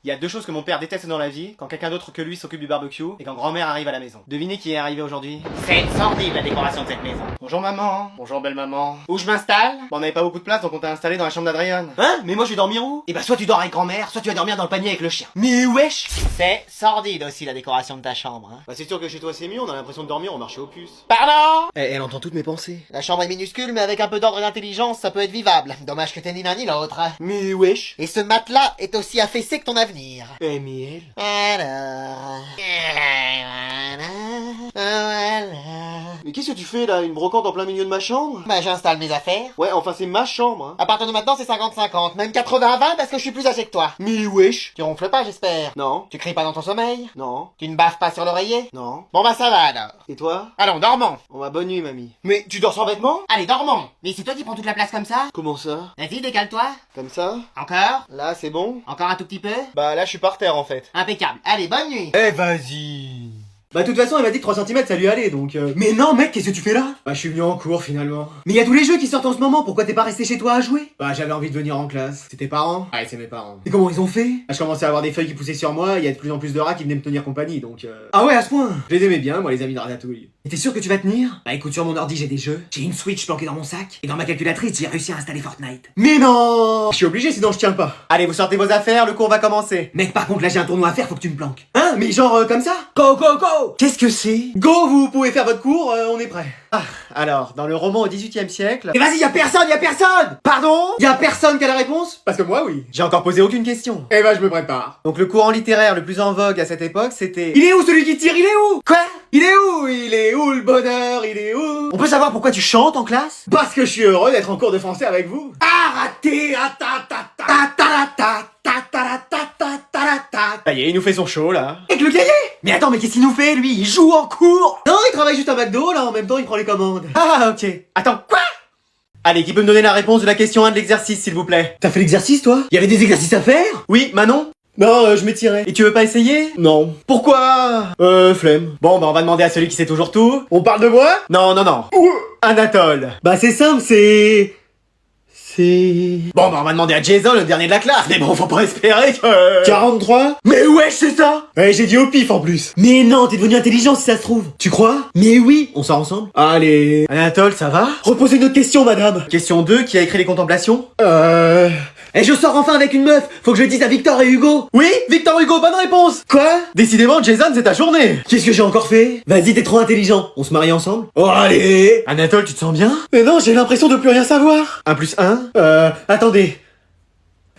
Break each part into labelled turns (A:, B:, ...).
A: Il y a deux choses que mon père déteste dans la vie, quand quelqu'un d'autre que lui s'occupe du barbecue, et quand grand-mère arrive à la maison. Devinez qui est arrivé aujourd'hui?
B: C'est sordide la décoration de cette maison.
A: Bonjour maman. Bonjour belle maman. Où je m'installe? Bon, on n'avait pas beaucoup de place donc on t'a installé dans la chambre d'Adrien. Hein? Mais moi je vais dormir où?
B: Et bah soit tu dors avec grand-mère, soit tu vas dormir dans le panier avec le chien.
A: Mais wesh!
B: C'est sordide aussi la décoration de ta chambre, hein.
A: Bah c'est sûr que chez toi c'est mieux, on a l'impression de dormir au marché aux puces.
B: Pardon?
A: Elle entend toutes mes pensées.
B: La chambre est minuscule mais avec un peu d'ordre et d'intelligence ça peut être vivable. Dommage que t'aies ni l'un ni l'autre.
A: Mais wesh!
B: Et ce matelas est aussi affaissé que ton avenir.
A: Mais elle...
B: Alors... Voilà.
A: Mais qu'est-ce que tu fais là? Une brocante en plein milieu de ma chambre?
B: Bah j'installe mes affaires.
A: Ouais, enfin c'est ma chambre, hein.
B: À partir de maintenant c'est 50-50, même 80-20 parce que je suis plus âgé que toi.
A: Mais wesh!
B: Tu ronfles pas j'espère.
A: Non.
B: Tu cries pas dans ton sommeil.
A: Non.
B: Tu ne baves pas sur l'oreiller.
A: Non.
B: Bon bah ça va alors.
A: Et toi?
B: Allons, dormons.
A: On va bonne nuit mamie. Mais tu dors sans vêtements?
B: Allez, dormons. Mais c'est toi qui prends toute la place comme ça?
A: Comment ça?
B: Vas-y, décale-toi.
A: Comme ça?
B: Encore?
A: Là c'est bon?
B: Encore un tout petit peu?
A: Bah là je suis par terre en fait.
B: Impeccable. Allez, bonne nuit.
A: Eh vas-y. Bah de toute façon elle m'a dit que 3 cm ça lui allait donc Mais non mec, qu'est-ce que tu fais là? Bah je suis venu en cours finalement. Mais il y a tous les jeux qui sortent en ce moment, pourquoi t'es pas resté chez toi à jouer? Bah j'avais envie de venir en classe. C'est tes parents? Ouais c'est mes parents. Et comment ils ont fait? Bah je commençais à avoir des feuilles qui poussaient sur moi, il y a de plus en plus de rats qui venaient me tenir compagnie donc Ah ouais à ce point? Je les aimais bien moi les amis de Ratatouille. Et t'es sûr que tu vas tenir? Bah écoute, sur mon ordi j'ai des jeux, j'ai une Switch planquée dans mon sac, et dans ma calculatrice j'ai réussi à installer Fortnite. Mais non! Je suis obligé sinon je tiens pas. Allez vous sortez vos affaires, le cours va commencer. Mec par contre là j'ai un tournoi à faire, faut que tu me planques. Hein? Mais genre comme ça? Go go go! Qu'est-ce que c'est? Go, vous pouvez faire votre cours, on est prêt. Ah, alors, dans le roman au XVIIIe siècle... Mais vas-y, y'a personne! Pardon? Y'a personne qui a la réponse? Parce que moi, oui. J'ai encore posé aucune question. Eh ben, je me prépare. Donc le courant littéraire le plus en vogue à cette époque, c'était... Il est où celui qui tire? Il est où? Quoi? Il est où? Il est où le bonheur? Il est où? On peut savoir pourquoi tu chantes en classe? Parce que je suis heureux d'être en cours de français avec vous. Ah, raté! Ça y est, il nous fait son show là. Avec le cahier! Mais attends, mais qu'est-ce qu'il nous fait lui? Il joue en cours? Non, il travaille juste à McDo là, en même temps il prend les commandes. Ah, ok. Attends, quoi? Allez, qui peut me donner la réponse de la question 1 de l'exercice s'il vous plaît? T'as fait l'exercice toi? Il y avait des exercices à faire? Oui, Manon? Non, je m'étirais. Et tu veux pas essayer? Non. Pourquoi? Flemme. Bon, bah on va demander à celui qui sait toujours tout. On parle de moi? Non, non, non. Anatole. Bah c'est simple, c'est... Bon, bah on va demander à Jason, le dernier de la classe. Mais bon, faut pas espérer que... 43? Mais wesh, c'est ça? Ouais, j'ai dit au pif en plus. Mais non, t'es devenu intelligent si ça se trouve. Tu crois? Mais oui. On sort ensemble? Allez. Anatole, ça va? Reposez une autre question, madame. Question 2, qui a écrit les contemplations? Et je sors enfin avec une meuf. Faut que je le dise à Victor et Hugo. Oui, Victor Hugo, bonne réponse. Quoi? Décidément, Jason, c'est ta journée. Qu'est-ce que j'ai encore fait? Vas-y, t'es trop intelligent. On se marie ensemble? Oh, allez. Anatole, tu te sens bien? Mais non, j'ai l'impression de plus rien savoir. 1 plus 1? Attendez.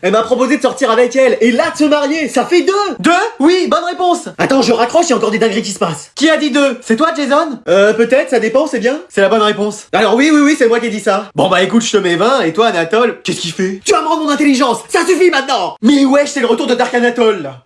A: Elle m'a proposé de sortir avec elle, et là de se marier, ça fait 2! 2? Oui, bonne réponse! Attends, je raccroche, il y a encore des dingueries qui se passent. Qui a dit 2? C'est toi, Jason? Peut-être, ça dépend, c'est bien? C'est la bonne réponse. Alors oui, c'est moi qui ai dit ça. Bon bah écoute, je te mets 20, et toi, Anatole, qu'est-ce qu'il fait? Tu vas me rendre mon intelligence, ça suffit maintenant! Mais wesh, c'est le retour de Dark Anatole, là.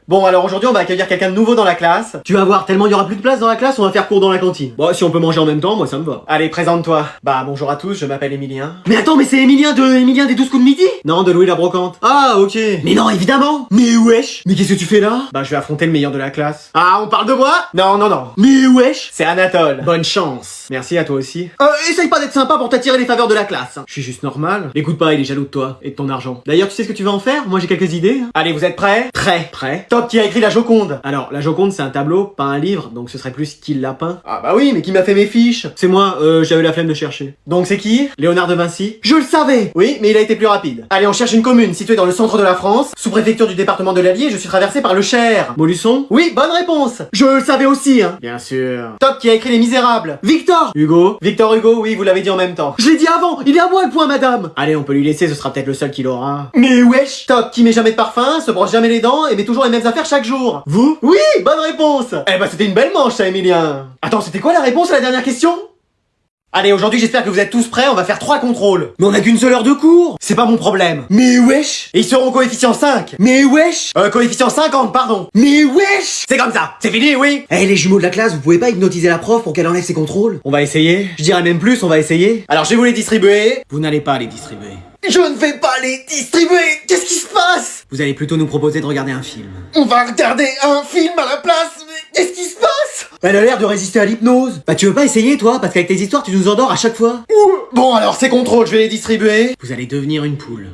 A: Bon alors aujourd'hui on va accueillir quelqu'un de nouveau dans la classe. Tu vas voir, tellement il y aura plus de place dans la classe, on va faire cours dans la cantine. Bon, si on peut manger en même temps, moi ça me va. Allez, présente-toi. Bah bonjour à tous, je m'appelle Emilien. Mais attends, mais c'est Emilien des 12 coups de midi? Non, de Louis la brocante. Ah ok. Mais non, évidemment. Mais wesh. Mais qu'est-ce que tu fais là? Bah je vais affronter le meilleur de la classe. Ah, on parle de moi? Non, non, non. Mais wesh. C'est Anatole. Bonne chance. Merci à toi aussi. Essaye pas d'être sympa pour t'attirer les faveurs de la classe. Je suis juste normal. L'écoute pas, il est jaloux de toi et de ton argent. D'ailleurs, tu sais ce que tu vas en faire? Moi j'ai quelques idées. Allez, vous êtes prêts? Prêt. Top qui a écrit la Joconde. Alors, la Joconde, c'est un tableau, pas un livre, donc ce serait plus qui l'a peint. Ah bah oui, mais qui m'a fait mes fiches? C'est moi, j'avais la flemme de chercher. Donc c'est qui? Léonard de Vinci? Je le savais! Oui, mais il a été plus rapide. Allez, on cherche une commune située dans le centre de la France, sous-préfecture du département de l'Allier, je suis traversé par le Cher. Molusson? Oui, bonne réponse! Je le savais aussi, hein! Bien sûr. Top qui a écrit Les Misérables? Victor! Hugo? Victor Hugo, oui, vous l'avez dit en même temps. Je l'ai dit avant, il est à moi le point, madame! Allez, on peut lui laisser, ce sera peut-être le seul qui l'aura. Mais wesh! Top qui met jamais de parfum, se brosse jamais les dents et met toujours les mêmes affaires chaque jour. Vous? Oui, bonne réponse. Eh bah c'était une belle manche ça, Emilien. Attends, c'était quoi la réponse à la dernière question? Allez, aujourd'hui j'espère que vous êtes tous prêts, on va faire 3 contrôles. Mais on a qu'une seule heure de cours. C'est pas mon problème. Mais wesh. Et ils seront coefficient 5. Mais wesh. Coefficient 50, pardon. Mais wesh. C'est comme ça, c'est fini, oui. Eh les jumeaux de la classe, vous pouvez pas hypnotiser la prof pour qu'elle enlève ses contrôles? On va essayer. Je dirais même plus, on va essayer. Alors je vais vous les distribuer. Vous n'allez pas les distribuer. Je ne vais pas les distribuer. Qu'est-ce qui se passe? Vous allez plutôt nous proposer de regarder un film. On va regarder un film à la place. Mais qu'est-ce qui se passe? Elle a l'air de résister à l'hypnose. Bah tu veux pas essayer toi? Parce qu'avec tes histoires tu nous endors à chaque fois. Bon alors c'est contrôle, je vais les distribuer. Vous allez devenir une poule.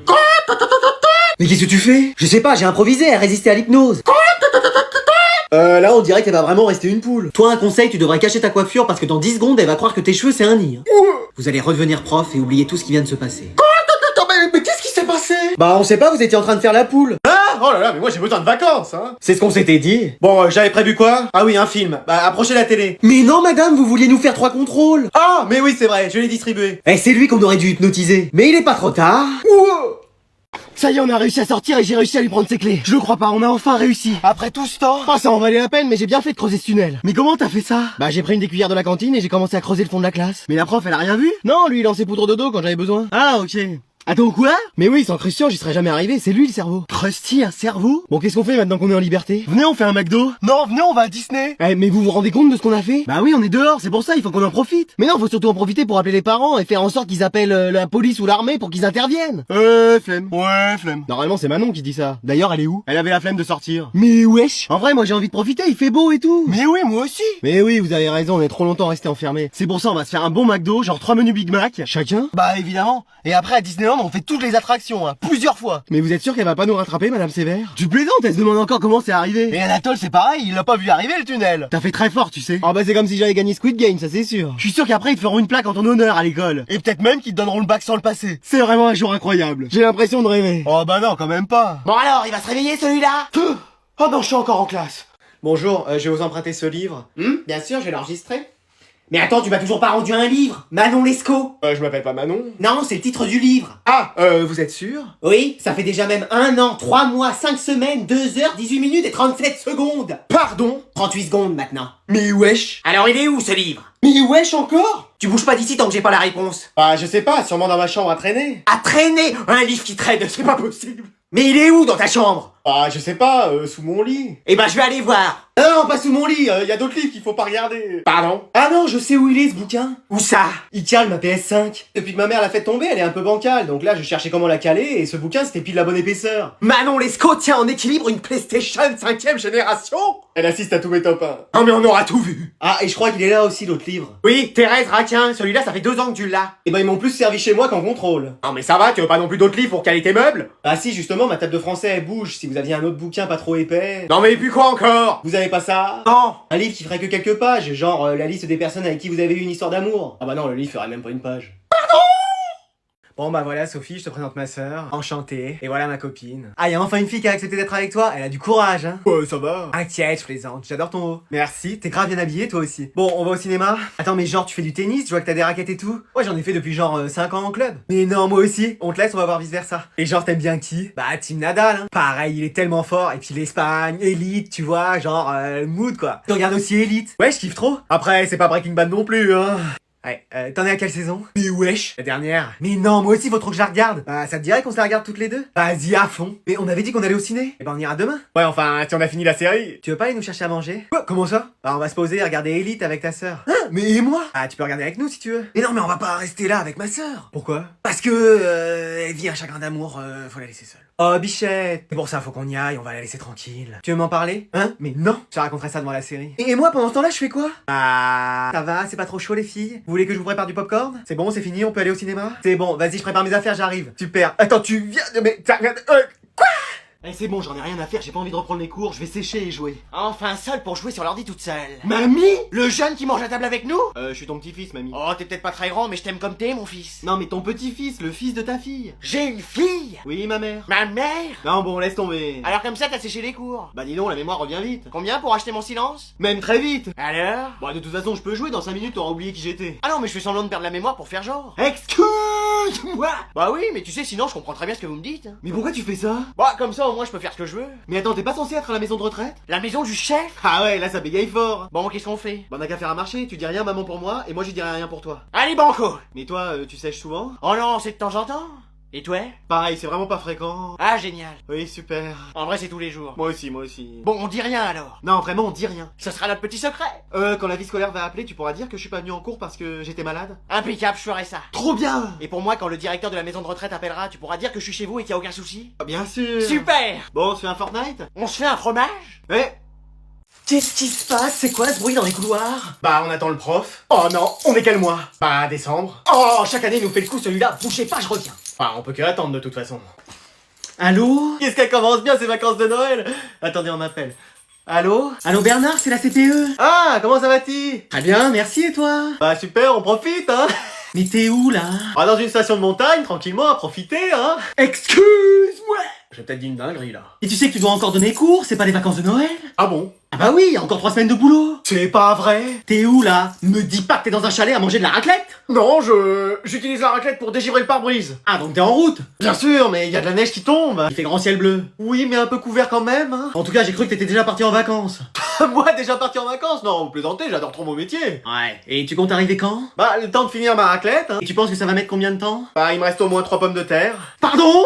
A: Mais qu'est-ce que tu fais? Je sais pas, j'ai improvisé, elle résistait à l'hypnose. Là on dirait qu'elle va vraiment rester une poule. Toi un conseil, tu devrais cacher ta coiffure parce que dans 10 secondes elle va croire que tes cheveux c'est un nid. Hein. Vous allez redevenir prof et oublier tout ce qui vient de se passer.
C: Mais qu'est-ce qui s'est passé?
A: Bah on sait pas, vous étiez en train de faire la poule.
C: Ah, oh là là, mais moi j'ai besoin de vacances, hein.
A: C'est ce qu'on s'était dit.
C: Bon, j'avais prévu quoi? Ah oui, un film. Bah, approchez la télé.
A: Mais non madame, vous vouliez nous faire 3 contrôles.
C: Ah, mais oui, c'est vrai, je l'ai distribué.
A: Eh c'est lui qu'on aurait dû hypnotiser. Mais il est pas trop tard.
D: Ça y est, on a réussi à sortir et j'ai réussi à lui prendre ses clés. Je le crois pas, on a enfin réussi.
B: Après tout ce temps?
D: Ah, ça en valait la peine, mais j'ai bien fait de creuser ce tunnel. Mais comment t'as fait ça? Bah, j'ai pris une des cuillères de la cantine et j'ai commencé à creuser le fond de la classe. Mais la prof, elle a rien vu? Non, lui, il lançait poudre de dos quand j'avais besoin. Ah, ok. Attends, quoi? Mais oui, sans Christian, j'y serais jamais arrivé, c'est lui le cerveau. Krusty, un cerveau? Bon, qu'est-ce qu'on fait maintenant qu'on est en liberté? Venez, on fait un McDo?
B: Non, venez, on va à Disney.
D: Eh, mais vous vous rendez compte de ce qu'on a fait? Bah oui, on est dehors, c'est pour ça, il faut qu'on en profite. Mais non, faut surtout en profiter pour appeler les parents et faire en sorte qu'ils appellent la police ou l'armée pour qu'ils interviennent. Flemme. Ouais, flemme. Normalement, c'est Manon qui dit ça. D'ailleurs, elle est où? Elle avait la flemme de sortir. Mais wesh. En vrai, moi j'ai envie de profiter, il fait beau et tout.
B: Mais oui, moi aussi.
D: Mais oui, vous avez raison, on est trop longtemps resté enfermés. C'est pour ça, on va se faire un bon McDo, genre 3 menus Big Mac, chacun.
B: Bah évidemment. Et après à Disneyland, on fait toutes les attractions, hein, plusieurs fois.
D: Mais vous êtes sûr qu'elle va pas nous rattraper, Madame Sévère? Tu plaisantes, elle se demande encore comment c'est arrivé.
B: Et Anatole, c'est pareil, il l'a pas vu arriver le tunnel.
D: T'as fait très fort, tu sais. Ah bah c'est comme si j'avais gagné Squid Game, ça c'est sûr. Je suis sûr qu'après ils te feront une plaque en ton honneur à l'école.
B: Et peut-être même qu'ils te donneront le bac sans le passer.
D: C'est vraiment un jour incroyable. J'ai l'impression de rêver.
B: Oh bah non, quand même pas.
E: Bon alors, il va se réveiller celui-là?
B: Oh non, je suis encore en classe.
C: Bonjour, je vais vous emprunter ce livre.
E: Bien sûr, je vais l'enregistrer. Mais attends, tu m'as toujours pas rendu un livre, Manon Lescaut.
C: Je m'appelle pas Manon.
E: Non, c'est le titre du livre.
C: Ah, vous êtes sûr?
E: Oui, ça fait déjà même 1 an, 3 mois, 5 semaines, 2 heures, 18 minutes et 37 secondes.
C: Pardon?
E: 38 secondes maintenant.
C: Mais wesh.
E: Alors il est où ce livre?
C: Mais wesh encore?
E: Tu bouges pas d'ici tant que j'ai pas la réponse.
C: Bah, je sais pas, sûrement dans ma chambre à traîner.
E: À traîner un livre qui traîne, c'est pas possible. Mais il est où dans ta chambre?
C: Ah, je sais pas, sous mon lit.
E: Eh ben je vais aller voir.
C: Non, pas sous mon lit, y a d'autres livres qu'il faut pas regarder.
E: Pardon?
C: Ah non, je sais où il est ce bouquin.
E: Où ça?
C: Il cale ma PS5. Depuis que ma mère l'a fait tomber, elle est un peu bancale, donc là je cherchais comment la caler et ce bouquin c'était pile la bonne épaisseur.
E: Manon Lescaut tient en équilibre une PlayStation 5ème génération.
C: Elle assiste à tous mes top 1.
E: Oh mais on aura tout vu.
C: Ah, et je crois qu'il est là aussi l'autre livre.
E: Oui, Thérèse Raquin, celui-là ça fait 2 ans que tu l'as.
C: Et ben ils m'ont plus servi chez moi qu'en contrôle.
E: Non mais ça va, tu veux pas non plus d'autres livres pour caler tes meubles?
C: Ah si, justement, ma table de français elle bouge, si vous aviez un autre bouquin pas trop épais.
E: Non mais et puis quoi encore?
C: Vous avez pas ça?
E: Non.
C: Un livre qui ferait que quelques pages, genre la liste des personnes avec qui vous avez eu une histoire d'amour. Ah bah non, le livre ferait même pas une page. Bon bah voilà Sophie, je te présente ma sœur, enchantée, et voilà ma copine. Ah, y a enfin une fille qui a accepté d'être avec toi, elle a du courage hein.
D: Ouais, ça va.
C: Inquiète, je plaisante, j'adore ton haut. Merci, t'es grave bien habillé toi aussi. Bon, on va au cinéma. Attends, mais genre tu fais du tennis, je vois que t'as des raquettes et tout. Ouais, j'en ai fait depuis genre 5 ans en club. Mais non, moi aussi, on te laisse, on va voir vice versa. Et genre t'aimes bien qui? Bah Team Nadal hein. Pareil, il est tellement fort, et puis l'Espagne, Elite, tu vois, genre le mood quoi. Tu regardes aussi Elite. Ouais, je kiffe trop. Après, c'est pas Breaking Bad non plus hein. Ouais, t'en es à quelle saison? Mais wesh, la dernière. Mais non, moi aussi, faut trop que je la regarde. Bah, ça te dirait qu'on se la regarde toutes les deux? Vas-y, à fond. Mais on avait dit qu'on allait au ciné. Et ben, on ira demain. Ouais, enfin, si on a fini la série. Tu veux pas aller nous chercher à manger? Quoi? Comment ça? Bah, on va se poser et regarder Elite avec ta sœur. Hein? Mais et moi? Ah, tu peux regarder avec nous si tu veux. Mais non, mais on va pas rester là avec ma sœur. Pourquoi? Parce que, elle vit un chagrin d'amour, faut la laisser seule. Oh, bichette. C'est pour ça, faut qu'on y aille, on va la laisser tranquille. Tu veux m'en parler? Hein? Mais non. Je te raconterai ça devant la série. Et moi, pendant ce temps-là, je fais quoi? Ah, ça va, c'est pas trop chaud les filles? Vous voulez que je vous prépare du popcorn? C'est bon, c'est fini, on peut aller au cinéma? C'est bon, vas-y, je prépare mes affaires, j'arrive. Super. Attends, tu viens de... Mais...
D: Eh, c'est bon, j'en ai rien à faire, j'ai pas envie de reprendre les cours, je vais sécher et jouer.
E: Enfin seule pour jouer sur l'ordi toute seule.
D: Mamie?
E: Le jeune qui mange à table avec nous?
D: Je suis ton petit-fils, mamie.
E: Oh, t'es peut-être pas très grand, mais je t'aime comme t'es, mon fils.
D: Non, mais ton petit-fils, le fils de ta fille.
E: J'ai une fille.
D: Oui, ma mère.
E: Ma mère.
D: Non, bon, laisse tomber.
E: Alors comme ça, t'as séché les cours.
D: Bah dis donc, la mémoire revient vite.
E: Combien pour acheter mon silence?
D: Même très vite.
E: Alors?
D: Bon, de toute façon, je peux jouer, dans 5 minutes, t'auras oublié qui j'étais.
E: Ah non, mais je fais semblant de perdre la mémoire pour faire genre.
D: Excuse-moi.
E: Bah oui, mais tu sais, sinon je comprends très bien ce que vous me dites.
D: Mais pourquoi tu fais ça?
E: Bah comme ça, au moins je peux faire ce que je veux.
D: Mais attends, t'es pas censé être à la maison de retraite?
E: La maison du chef?
D: Ah ouais, là ça bégaye fort.
E: Bon, qu'est-ce qu'on fait?
D: Bah on a qu'à faire un marché, tu dis rien maman pour moi, et moi je dirai rien pour toi.
E: Allez, banco!
D: Mais toi, tu sèches souvent?
E: Oh non, c'est de temps en temps. Et toi?
D: Pareil, c'est vraiment pas fréquent.
E: Ah, génial.
D: Oui, super.
E: En vrai, c'est tous les jours.
D: Moi aussi, moi aussi.
E: Bon, on dit rien alors.
D: Non, vraiment, on dit rien.
E: Ce sera notre petit secret.
D: Quand la vie scolaire va appeler, tu pourras dire que je suis pas venu en cours parce que j'étais malade?
E: Impeccable, je ferai ça.
D: Trop bien!
E: Et pour moi, quand le directeur de la maison de retraite appellera, tu pourras dire que je suis chez vous et qu'il y a aucun souci?
D: Bien sûr!
E: Super!
D: Bon, on se fait un Fortnite?
E: On se fait un fromage?
D: Eh!
A: Qu'est-ce qui se passe? C'est quoi ce bruit dans les couloirs?
C: Bah, on attend le prof. Oh non, on est quel mois? Bah, décembre.
A: Oh, chaque année il nous fait le coup celui-là. Bougez pas, je reviens.
C: Enfin, on peut que attendre de toute façon.
A: Allô? Qu'est-ce qu'elle commence bien ces vacances de Noël? Attendez, on m'appelle. Allô? Allô Bernard, c'est la CPE. Ah, comment ça va-t-il? Très bien, merci et toi? Bah super, on profite, hein. Mais t'es où là? Ah, dans une station de montagne, tranquillement, à profiter, hein. Excuse-moi. J'ai peut-être dit une dinguerie là. Et tu sais que tu dois encore donner cours, c'est pas les vacances de Noël? Ah bon? Ah bah oui, encore 3 semaines de boulot. C'est pas vrai. T'es où là? Me dis pas que t'es dans un chalet à manger de la raclette. Non, j'utilise la raclette pour dégivrer le pare-brise. Ah donc t'es en route? Bien sûr, mais il y a de la neige qui tombe. Il fait grand ciel bleu. Oui, mais un peu couvert quand même, hein. En tout cas, j'ai cru que t'étais déjà parti en vacances. Moi déjà parti en vacances? Non, vous plaisantez, j'adore trop mon métier. Ouais. Et tu comptes arriver quand? Bah, le temps de finir ma raclette, hein. Et tu penses que ça va mettre combien de temps? Bah, il me reste au moins 3 pommes de terre. Pardon?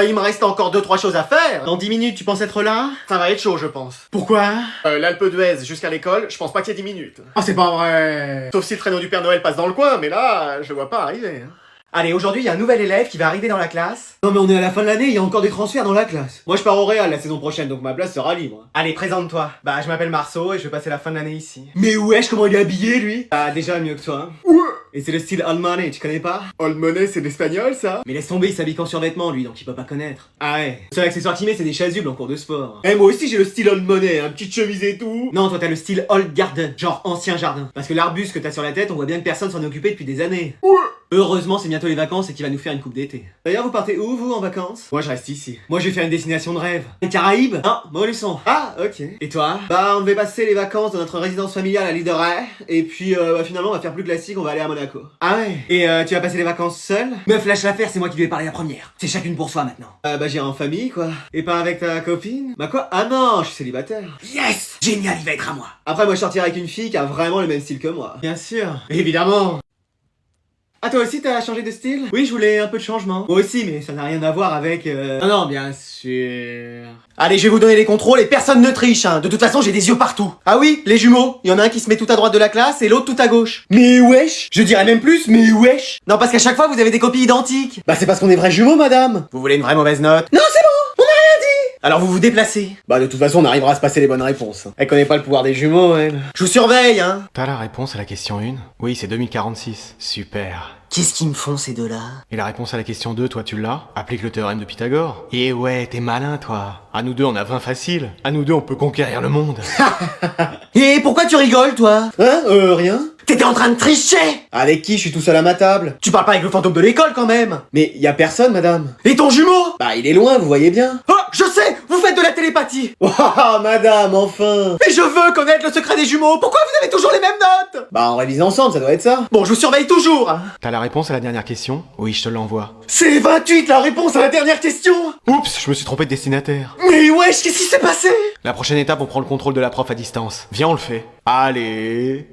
A: Il me reste encore 2-3 choses à faire. Dans 10 minutes, tu penses être là? Ça va être chaud, je pense. Pourquoi? L'Alpe d'Huez jusqu'à l'école, je pense pas qu'il y ait 10 minutes. Ah, c'est pas vrai. Sauf si le traîneau du Père Noël passe dans le coin, mais là, je le vois pas arriver. Hein. Allez, aujourd'hui, il y a un nouvel élève qui va arriver dans la classe. Non mais on est à la fin de l'année, il y a encore des transferts dans la classe. Moi je pars au Real la saison prochaine, donc ma place sera libre. Allez, présente-toi. Bah, je m'appelle Marceau et je vais passer la fin de l'année ici. Mais wesh, comment il est habillé, lui? Bah, déjà mieux que toi. Ouais. Et c'est le style Old Money, tu connais pas? Old Money, c'est l'espagnol, ça? Mais laisse tomber, il s'habille qu'en survêtement, lui, donc il peut pas connaître. Ah ouais. Le seul accessoire qu'il met, c'est des chasubles en cours de sport. Eh, moi aussi j'ai le style Old Money, un petite chemise et tout. Non, toi t'as le style Old Garden, genre ancien jardin. Parce que l'arbuste que t'as sur la tête, on voit bien que personne s'en est occupé depuis des années. Ouais. Heureusement, c'est bientôt les vacances et qu'il va nous faire une coupe d'été. D'ailleurs, vous partez où, vous, en vacances? Moi, je reste ici. Moi, je vais faire une destination de rêve. Les Caraïbes? Ah, Montluçon. Ah, ok. Et toi? Bah, on devait passer les vacances dans notre résidence familiale à l'île de Ré. Et puis, finalement, on va faire plus classique, on va aller à Monaco. Ah ouais? Et tu vas passer les vacances seule? Meuf, lâche l'affaire, c'est moi qui lui ai parlé la première. C'est chacune pour soi, maintenant. Bah, j'irai en famille, quoi. Et pas avec ta copine? Bah quoi? Ah non, je suis célibataire. Yes! Génial, il va être à moi. Après, moi, je sortirai avec une fille qui a vraiment le même style que moi. Bien sûr. Évidemment. Ah, toi aussi t'as changé de style? Oui, je voulais un peu de changement. Moi aussi, mais ça n'a rien à voir avec... Non, non, bien sûr... Allez, je vais vous donner les contrôles et personne ne triche, hein. De toute façon, j'ai des yeux partout. Ah oui, les jumeaux. Il y en a un qui se met tout à droite de la classe et l'autre tout à gauche. Mais wesh! Je dirais même plus, mais wesh! Non, parce qu'à chaque fois, vous avez des copies identiques. Bah, c'est parce qu'on est vrais jumeaux, madame. Vous voulez une vraie mauvaise note? Non, c'est bon! On n'a rien dit! Alors vous vous déplacez. Bah, de toute façon, on arrivera à se passer les bonnes réponses. Elle connaît pas le pouvoir des jumeaux, elle. Je vous surveille, hein.
F: T'as la réponse à la question 1? Oui, c'est 2046. Super.
E: Qu'est-ce qu'ils me font ces deux-là?
F: Et la réponse à la question 2, toi tu l'as? Applique le théorème de Pythagore. Et ouais, t'es malin toi. À nous deux on a 20 faciles. À nous deux on peut conquérir le monde.
E: Et pourquoi tu rigoles, toi?
A: Hein? Rien.
E: T'étais en train de tricher!
A: Avec qui? Je suis tout seul à ma table. Tu parles pas avec le fantôme de l'école quand même. Mais y a personne, madame.
E: Et ton jumeau?
A: Bah, il est loin, vous voyez bien.
E: Oh, je sais! Vous faites de la télépathie!
A: Oh, madame, enfin.
E: Mais je veux connaître le secret des jumeaux! Pourquoi vous avez toujours les mêmes notes?
A: Bah, on révise ensemble, ça doit être ça.
E: Bon, je vous surveille toujours!
F: T'as la réponse à la dernière question? Oui, je te l'envoie.
E: C'est 28 la réponse à la dernière question!
F: Oups, je me suis trompé de destinataire.
E: Mais wesh, qu'est-ce qui s'est passé?
F: La prochaine étape, on prend le contrôle de la prof à distance. Viens, on le fait. Allez.